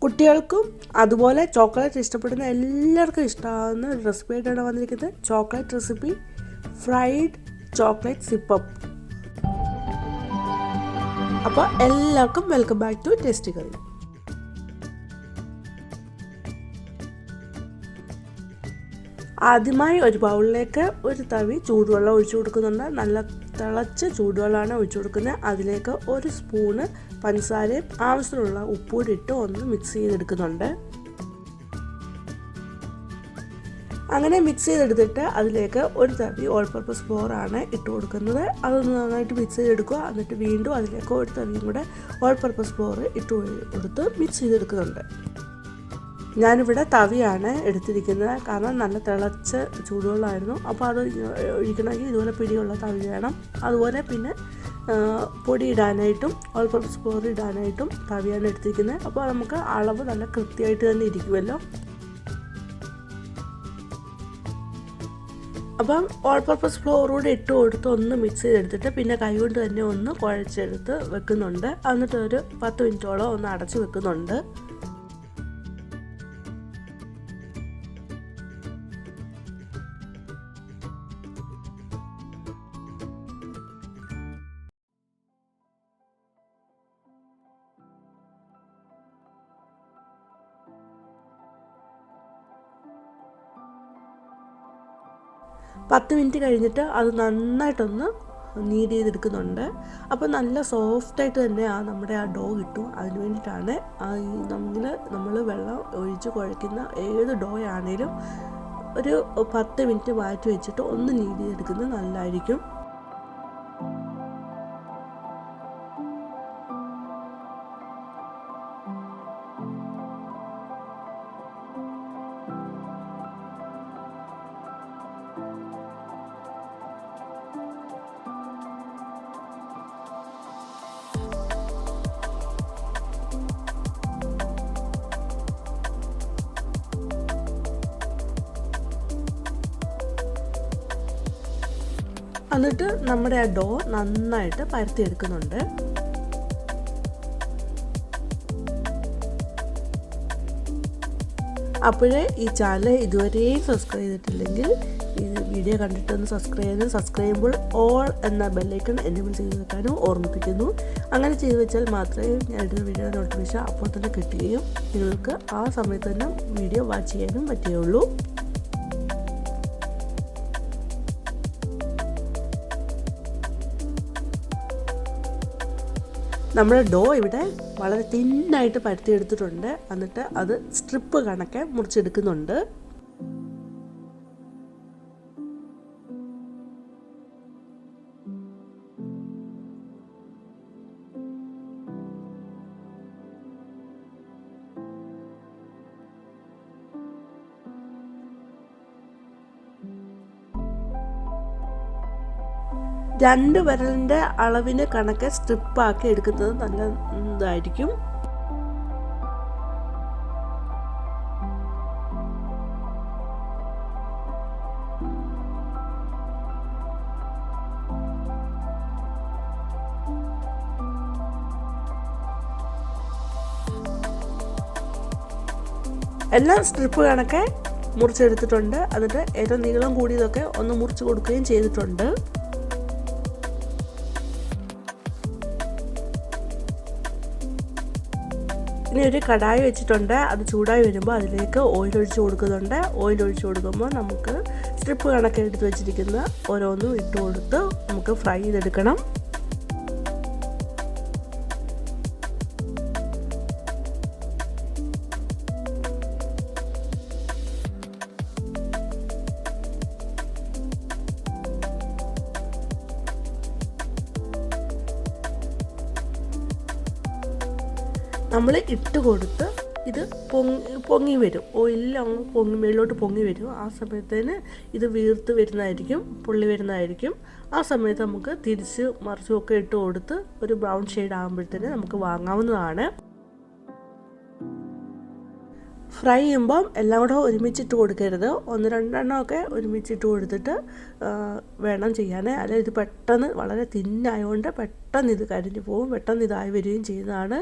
കുട്ടികൾക്കും അതുപോലെ ചോക്ലേറ്റ് ഇഷ്ടപ്പെടുന്ന എല്ലാവർക്കും ഇഷ്ടമാകുന്ന ഒരു റെസിപ്പി ആയിട്ടാണ് വന്നിരിക്കുന്നത്. Chocolate recipe, fried chocolate sip up. അപ്പോൾ എല്ലാവർക്കും welcome back to tasty curry. ആദ്യമായി ഒരു ബൗളിലേക്ക് ഒരു തവി ചൂടുവെള്ളം ഒഴിച്ചു കൊടുക്കുന്നുണ്ട്. നല്ല തിളച്ച ചൂടുവെള്ളമാണ് ഒഴിച്ചു കൊടുക്കുന്നത്. അതിലേക്ക് ഒരു സ്പൂണ് പഞ്ചസാരയും ആവശ്യത്തിനുള്ള ഉപ്പൂടി ഇട്ട് ഒന്ന് മിക്സ് ചെയ്തെടുക്കുന്നുണ്ട്. അങ്ങനെ മിക്സ് ചെയ്തെടുത്തിട്ട് അതിലേക്ക് ഒരു തവി ഓൾ പർപ്പസ് ഫ്ലോറാണ് ഇട്ട് കൊടുക്കുന്നത്. അതൊന്ന് നന്നായിട്ട് മിക്സ് ചെയ്തെടുക്കുക. എന്നിട്ട് വീണ്ടും അതിലേക്ക് ഒരു തവിയും കൂടെ ഓൾ പർപ്പസ് ഫ്ലോർ ഇട്ട് കൊടുത്ത് മിക്സ് ചെയ്തെടുക്കുന്നുണ്ട്. ഞാനിവിടെ തവിയാണ് എടുത്തിരിക്കുന്നത്, കാരണം നല്ല തിളച്ച ചൂടുവെള്ളമായിരുന്നു. അപ്പോൾ അത് ഒഴിക്കണമെങ്കിൽ ഇതുപോലെ പിടിയുള്ള തവി വേണം. അതുപോലെ പിന്നെ പൊടി ഇടാനായിട്ടും ഓൾ പർപ്പസ് ഫ്ലോർ ഇടാനായിട്ടും തവിയാണ് എടുത്തിരിക്കുന്നത്. അപ്പോൾ നമുക്ക് അളവ് നല്ല കൃത്യമായിട്ട് തന്നെ ഇരിക്കുമല്ലോ. അപ്പം ഓൾ പർപ്പസ് ഫ്ലോറൂടെ ഇട്ട് കൊടുത്ത് ഒന്ന് മിക്സ് ചെയ്തെടുത്തിട്ട് പിന്നെ കൈകൊണ്ട് തന്നെ ഒന്ന് കുഴച്ചെടുത്ത് വെക്കുന്നുണ്ട്. എന്നിട്ട് ഒരു 10 മിനിറ്റോളം ഒന്ന് അടച്ച് വെക്കുന്നുണ്ട്. പത്ത് മിനിറ്റ് കഴിഞ്ഞിട്ട് അത് നന്നായിട്ടൊന്ന് നീഡ് ചെയ്തെടുക്കുന്നുണ്ട്. അപ്പോൾ നല്ല സോഫ്റ്റായിട്ട് തന്നെ നമ്മുടെ ആ ഡോ കിട്ടും. അതിന് വേണ്ടിയിട്ടാണ് നമ്മൾ വെള്ളം ഒഴിച്ച് കുഴയ്ക്കുന്ന ഏത് ഡോ ആണെങ്കിലും ഒരു 10 മിനിറ്റ് മാറ്റി വെച്ചിട്ട് ഒന്ന് നീഡ് ചെയ്തെടുക്കുന്നത് നല്ലതായിരിക്കും. എന്നിട്ട് നമ്മുടെ ആ ഡോ നന്നായിട്ട് പരത്തിയെടുക്കുന്നുണ്ട്. അപ്പോഴേ ഈ ചാനൽ ഇതുവരെയും സബ്സ്ക്രൈബ് ചെയ്തിട്ടില്ലെങ്കിൽ ഈ വീഡിയോ കണ്ടിട്ടൊന്ന് സബ്സ്ക്രൈബ് ചെയ്യുമ്പോൾ ഓൾ എന്ന ബെല്ലൈക്കൺ എനേബിൾ ചെയ്ത് വെക്കാനും ഓർമ്മിപ്പിക്കുന്നു. അങ്ങനെ ചെയ്ത് വെച്ചാൽ മാത്രമേ ഞാൻ ഇടുന്ന വീഡിയോയുടെ നോട്ടിഫിക്കേഷൻ അപ്പോൾ തന്നെ കിട്ടുകയും നിങ്ങൾക്ക് ആ സമയത്ത് തന്നെ വീഡിയോ വാച്ച് ചെയ്യാനും പറ്റുകയുള്ളൂ. നമ്മുടെ ഡോ ഇവിടെ വളരെ തിന്നായിട്ട് പരത്തിയെടുത്തിട്ടുണ്ട്. എന്നിട്ട് അത് സ്ട്രിപ്പ് കണക്കെ മുറിച്ചെടുക്കുന്നുണ്ട്. രണ്ട് വിരലിൻ്റെ അളവിന് കണക്കെ സ്ട്രിപ്പാക്കി എടുക്കുന്നത് നല്ല ഇതായിരിക്കും. എല്ലാം സ്ട്രിപ്പ് കണക്കെ മുറിച്ചെടുത്തിട്ടുണ്ട്. എന്നിട്ട് ഏറ്റവും നീളം കൂടിയതൊക്കെ ഒന്ന് മുറിച്ച് കൊടുക്കുകയും ചെയ്തിട്ടുണ്ട്. ഇനി ഒരു കടായി വെച്ചിട്ടുണ്ട്. അത് ചൂടായി വരുമ്പോൾ അതിലേക്ക് ഓയിൽ ഒഴിച്ച് കൊടുക്കുന്നുണ്ട്. ഓയിൽ ഒഴിച്ച് കൊടുക്കുമ്പോൾ നമുക്ക് സ്ട്രിപ്പ് കണക്കെ എടുത്ത് വെച്ചിരിക്കുന്ന ഓരോന്നും ഇട്ട് കൊടുത്ത് നമുക്ക് ഫ്രൈ ചെയ്തെടുക്കണം. നമ്മൾ ഇട്ട് കൊടുത്ത് ഇത് പൊങ്ങി വരും. ഓയിലെല്ലാം മേളിലോട്ട് പൊങ്ങി വരും. ആ സമയത്തിന് ഇത് വീർത്ത് വരുന്നതായിരിക്കും, പൊള്ളി വരുന്നതായിരിക്കും. ആ സമയത്ത് നമുക്ക് തിരിച്ച് മറിച്ചുമൊക്കെ ഇട്ട് കൊടുത്ത് ഒരു ബ്രൗൺ ഷെയ്ഡ് ആകുമ്പോഴത്തേന് നമുക്ക് വാങ്ങാവുന്നതാണ്. ഫ്രൈ ചെയ്യുമ്പം എല്ലാം കൂടെ ഒരുമിച്ചിട്ട് കൊടുക്കരുത്. 1-2 ഒരുമിച്ചിട്ട് കൊടുത്തിട്ട് വേണം ചെയ്യാൻ. അല്ലെങ്കിൽ ഇത് പെട്ടെന്ന് വളരെ തിന്നായതുകൊണ്ട് പെട്ടെന്ന് ഇത് കരിഞ്ഞു പോകും, പെട്ടെന്ന് ഇതായി വരികയും ചെയ്യുന്നതാണ്.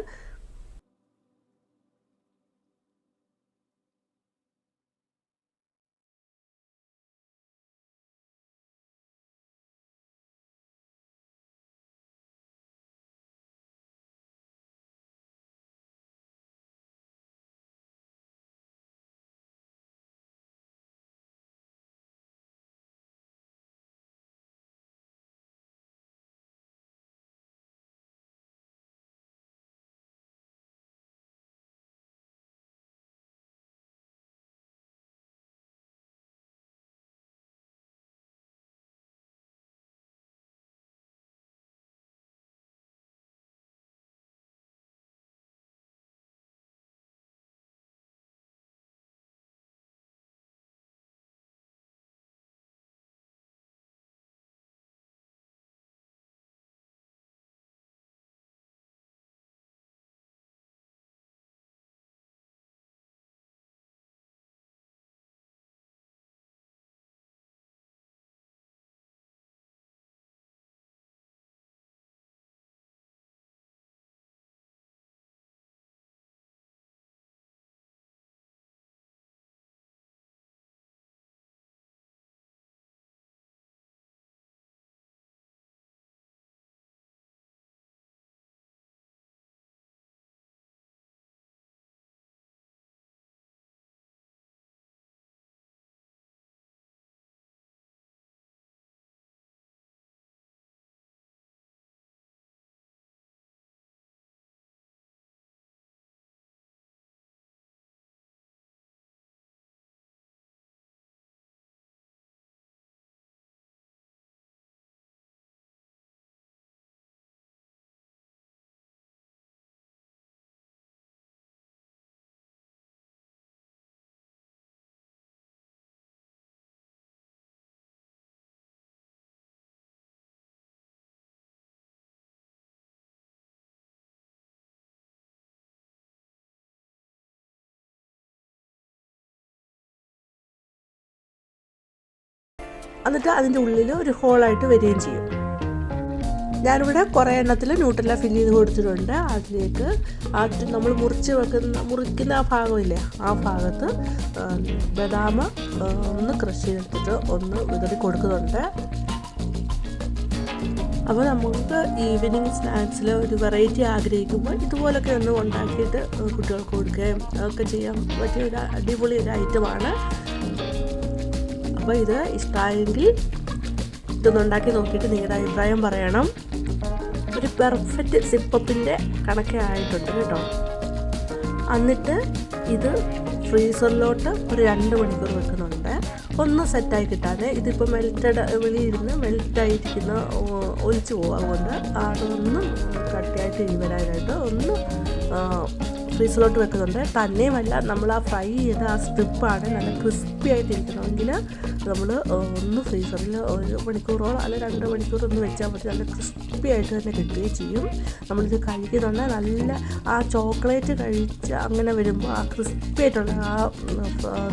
എന്നിട്ട് അതിൻ്റെ ഉള്ളിൽ ഒരു ഹോളായിട്ട് വരികയും ചെയ്യും. ഞാനിവിടെ കുറേ എണ്ണത്തിൽ ന്യൂട്രല്ല ഫില്ല് ചെയ്ത് കൊടുത്തിട്ടുണ്ട്. അതിലേക്ക് നമ്മൾ മുറിക്കുന്ന ആ ഭാഗമില്ലേ, ആ ഭാഗത്ത് ബദാം ഒന്ന് ക്രഷ് ചെയ്തെടുത്തിട്ട് ഒന്ന് വിതറി കൊടുക്കുന്നുണ്ട്. അപ്പോൾ നമുക്ക് ഈവനിങ് സ്നാക്സിൽ ഒരു വെറൈറ്റി ആഗ്രഹിക്കുമ്പോൾ ഇതുപോലൊക്കെ ഒന്ന് ഉണ്ടാക്കിയിട്ട് കുട്ടികൾക്ക് കൊടുക്കുകയും ഒക്കെ ചെയ്യാൻ പറ്റിയ ഒരു അടിപൊളി ഒരു ഐറ്റമാണ്. അപ്പോൾ ഇത് ഇഷ്ടമായെങ്കിൽ ഇതൊന്ന് ഉണ്ടാക്കി നോക്കിയിട്ട് നിങ്ങളുടെ അഭിപ്രായം പറയണം. ഒരു പെർഫെക്റ്റ് സിപ്പപ്പിൻ്റെ കണക്കെ ആയിട്ടുണ്ട് കേട്ടോ. എന്നിട്ട് ഇത് ഫ്രീസറിലോട്ട് ഒരു 2 മണിക്കൂർ വെക്കുന്നുണ്ട്, ഒന്ന് സെറ്റായി കിട്ടാതെ. ഇതിപ്പോൾ വെളിയിരുന്ന് മെൽറ്റായിരിക്കുന്ന ഒലിച്ചു പോകും. അതുകൊണ്ട് അതൊന്നും കട്ടിയായിട്ട് വരാനായിട്ട് ഒന്ന് ഫ്രീസറിലോട്ട് വെക്കുന്നുണ്ട്. തന്നെയുമല്ല, നമ്മൾ ആ ഫ്രൈ ചെയ്ത ആ സ്ട്രിപ്പാണ് നല്ല ക്രിസ്പി ആയിട്ടിരിക്കണമെങ്കിൽ നമ്മൾ ഒന്ന് ഫ്രീസറിൽ 1 മണിക്കൂറോളം അല്ല 2 മണിക്കൂർ ഒന്ന് വെച്ചാൽ മതി. നല്ല ക്രിസ്പി ആയിട്ട് തന്നെ കിട്ടുകയും ചെയ്യും. നമ്മളിത് കഴിക്കുന്നുണ്ട് നല്ല ആ ചോക്ലേറ്റ് കഴിച്ച് അങ്ങനെ വരുമ്പോൾ ആ ക്രിസ്പി ആയിട്ടുള്ള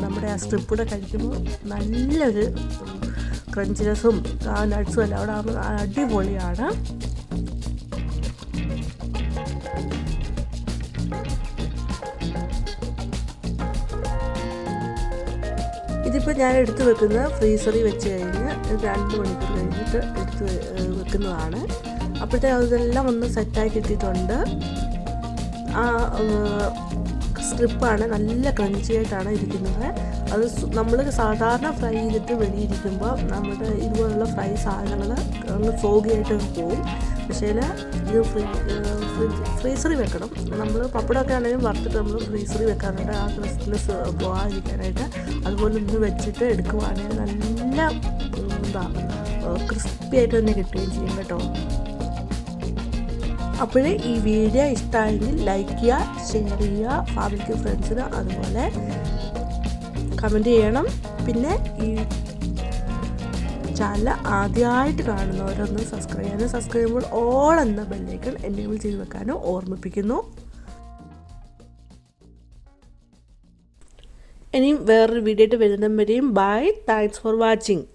നമ്മുടെ ആ സ്ട്രിപ്പൂടെ കഴിക്കുമ്പോൾ നല്ലൊരു ക്രഞ്ചിനെസ്സും ആ നട്ട്സും എല്ലാം അവിടെ ആകുമ്പോൾ അടിപൊളിയാണ്. ഇതിപ്പോൾ ഞാൻ എടുത്ത് വെക്കുന്നത് ഫ്രീസറിൽ വെച്ച് കഴിഞ്ഞ് 2 മണിക്കൂർ കഴിഞ്ഞിട്ട് എടുത്ത് വെക്കുന്നതാണ്. അപ്പോഴത്തേക്ക് അതെല്ലാം ഒന്ന് സെറ്റായി കിട്ടിയിട്ടുണ്ട്. ആ സ്ട്രിപ്പാണ് നല്ല ക്രഞ്ചിയായിട്ടാണ് ഇരിക്കുന്നത്. അത് നമ്മൾ സാധാരണ ഫ്രൈ ചെയ്തിട്ട് വെളിയിരിക്കുമ്പോൾ നമ്മുടെ ഇതുപോലുള്ള ഫ്രൈ സാധനങ്ങൾ ഒന്ന് സോഗിയായിട്ട് പോകും. പക്ഷേ ഇത് ഫ്രീസറിൽ വെക്കണം. നമ്മൾ പപ്പടമൊക്കെ ആണെങ്കിലും വറുത്തിട്ട് നമ്മൾ ഫ്രീസറിൽ വെക്കാറുണ്ട് ആ ക്രിസ്മസ് പോകാതിരിക്കാനായിട്ട്. അതുപോലെ ഒന്ന് വെച്ചിട്ട് എടുക്കുവാണെങ്കിൽ നല്ല ക്രിസ്പി ആയിട്ട് തന്നെ കിട്ടുകയും ചെയ്യും കേട്ടോ. അപ്പോഴേ ഈ വീഡിയോ ഇഷ്ടമായെങ്കിൽ ലൈക്ക് ചെയ്യുക, ഷെയർ ചെയ്യുക, ഫാമിലിക്ക് ഫ്രണ്ട്സിന് അതുപോലെ കമൻറ്റ് ചെയ്യണം. പിന്നെ ഈ ചാനൽ ആദ്യമായിട്ട് കാണുന്നവരൊന്ന് സബ്സ്ക്രൈബ് ചെയ്യുമ്പോൾ ഓൾ എന്ന ബെല്ലൈക്കൺ എനേബിൾ ചെയ്ത് വെക്കാനും ഓർമ്മിപ്പിക്കുന്നു. ഇനിയും വേറൊരു വീഡിയോ ആയിട്ട് വരുന്നവരെയും ബൈ. Thanks for watching.